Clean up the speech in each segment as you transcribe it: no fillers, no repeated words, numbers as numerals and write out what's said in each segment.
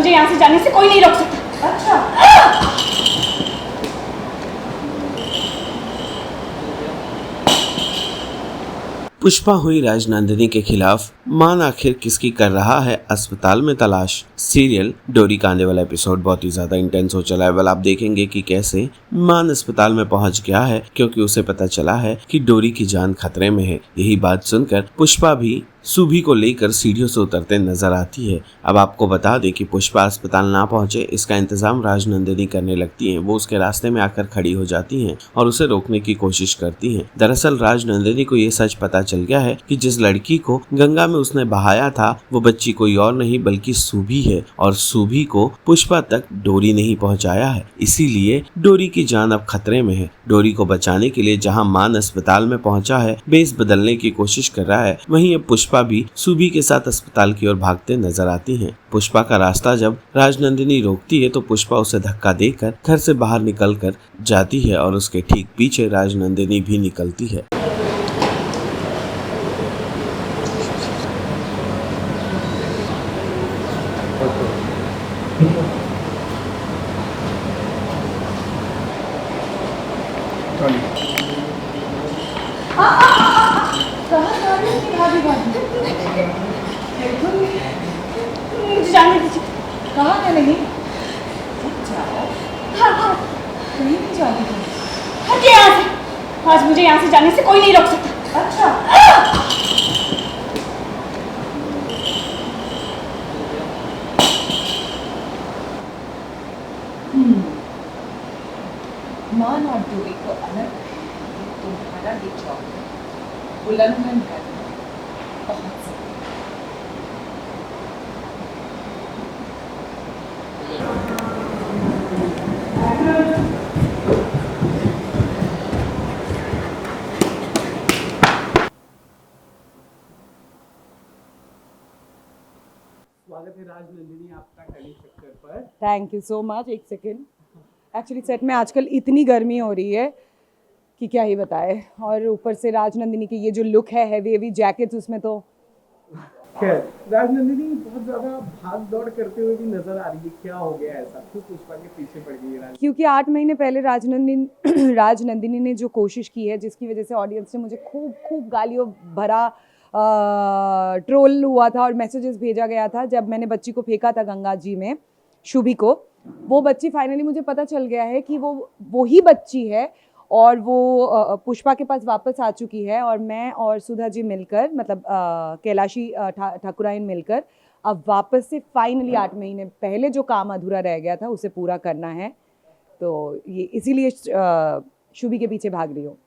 मुझे यहाँ से जाने से कोई नहीं रोक सकता। अच्छा। पुष्पा हुई राजनंदिनी के खिलाफ मान आखिर किसकी कर रहा है अस्पताल में तलाश। सीरियल डोरी का आने वाला एपिसोड बहुत ही ज्यादा इंटेंस हो चला है। वेल आप देखेंगे कि कैसे मान अस्पताल में पहुंच गया है क्योंकि उसे पता चला है कि डोरी की जान खतरे में है। यही बात सुनकर पुष्पा भी सुभी को लेकर सीढ़ियों से उतरते नजर आती है। अब आपको बता दें कि पुष्पा अस्पताल ना पहुंचे इसका इंतजाम राजनंदिनी करने लगती हैं। वो उसके रास्ते में आकर खड़ी हो जाती हैं और उसे रोकने की कोशिश करती हैं। दरअसल राजनंदिनी को ये सच पता चल गया है कि जिस लड़की को गंगा में उसने बहाया था वो बच्ची कोई और नहीं बल्कि सुभी है और सुभी को पुष्पा तक डोरी नहीं पहुंचाया है। इसीलिए डोरी की जान अब खतरे में है। डोरी को बचाने के लिए जहां मान अस्पताल में पहुंचा है, बेस बदलने की कोशिश कर रहा है, वहीं अब पुष्पा भी सुभी के साथ अस्पताल की ओर भागते नजर आती हैं। पुष्पा का रास्ता जब राजनंदिनी रोकती है तो पुष्पा उसे धक्का देकर घर से बाहर निकल कर जाती है और उसके ठीक पीछे राजनंदिनी भी निकलती है। मुझे जाने दीजिए। कहाँ है? नहीं हाँ हाँ, कहीं नहीं जाती तुम। हटिए यहाँ से। आज मुझे यहाँ से जाने से कोई नहीं रोक सकता। अच्छा। मान और डोरी को अलग करके तुम्हारा ये जॉब उल्लंघन करना बहुत जरूरी है। स्वागत है राजनंदिनी आपका टेली चक्कर पर। Thank you so much. एक सेकेंड, एक्चुअली सेट में आजकल इतनी गर्मी हो रही है कि क्या ही बताए, और ऊपर से राजनंदिनी की ये जो लुक है हैवी हैवी जैकेट्स, उसमें तो खैर राजनंदिनी बहुत ज्यादा भाग दौड़ करते हुए भी नजर आ रही है। क्या हो गया ऐसा, क्यों पुष्पा के पीछे पड़ गई है राजनंदिनी? क्योंकि 8 महीने पहले राजनंदिनी ने जो कोशिश की है, जिसकी वजह से ऑडियंस ने मुझे खूब खूब गालियों भरा ट्रोल हुआ था और मैसेजेस भेजा गया था जब मैंने बच्ची को फेंका था गंगा जी में, शुभी को। वो बच्ची फाइनली मुझे पता चल गया है कि वो ही बच्ची है और वो पुष्पा के पास वापस आ चुकी है। और मैं और सुधा जी मिलकर, मतलब कैलाशी ठाकुराइन मिलकर अब वापस से फाइनली 8 महीने पहले जो काम अधूरा रह गया था उसे पूरा करना है। तो ये इसीलिए शुभी के पीछे भाग रही हूँ।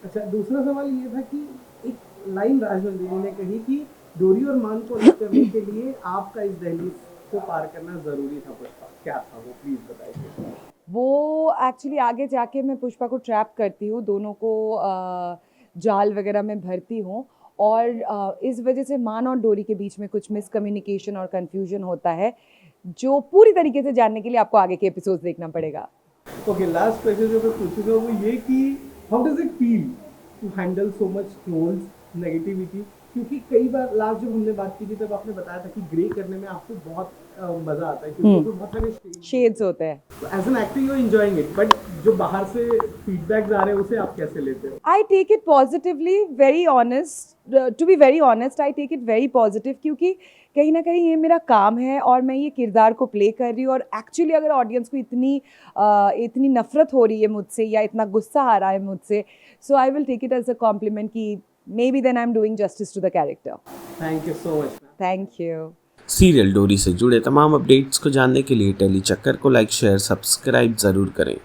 अच्छा, दूसरा सवाल ये था कि एक लाइन राजनंदिनी ने कही कि डोरी और मान को अलग करने के लिए आपका इस दहलीज को पार करना जरूरी था। पुष्पा क्या था वो, प्लीज बताइए। वो एक्चुअली आगे जाके मैं पुष्पा को ट्रैप करती हूँ, दोनों को जाल वगैरह में भरती हूँ, और इस वजह से मान और डोरी के बीच में कुछ मिसकम्युनिकेशन और कंफ्यूजन होता है, जो पूरी तरीके से जानने के लिए आपको आगे के एपिसोड देखना पड़ेगा। ओके, लास्ट क्वेश्चन जो मैं पूछूंगा वो ये कि how does it feel to handle so much trolls, negativity? क्योंकि कई बार लास्ट जब हमने बात की थी तब आपने बताया था कि ग्रे करने में आपको बहुत मजा आता है क्योंकि उसमें बहुत सारे शेड्स होते हैं। As an actor you enjoying it, but जो बाहर से फीडबैक्स आ रहे हैं उसे आप कैसे लेते हो? I take it positively, very honest, to be very honest I take it very positive, क्योंकि कहीं ना कहीं ये मेरा काम है और मैं ये किरदार को प्ले कर रही हूँ। और एक्चुअली अगर ऑडियंस को इतनी नफरत हो रही है मुझसे या इतना गुस्सा आ रहा है मुझसे, so I will take it as a compliment कि maybe then I'm doing justice to the character. Thank you so much. Thank you. Serial डोरी से जुड़े तमाम अपडेट्स को जानने के लिए टेली चक्कर को लाइक, शेयर, सब्सक्राइब जरूर करें।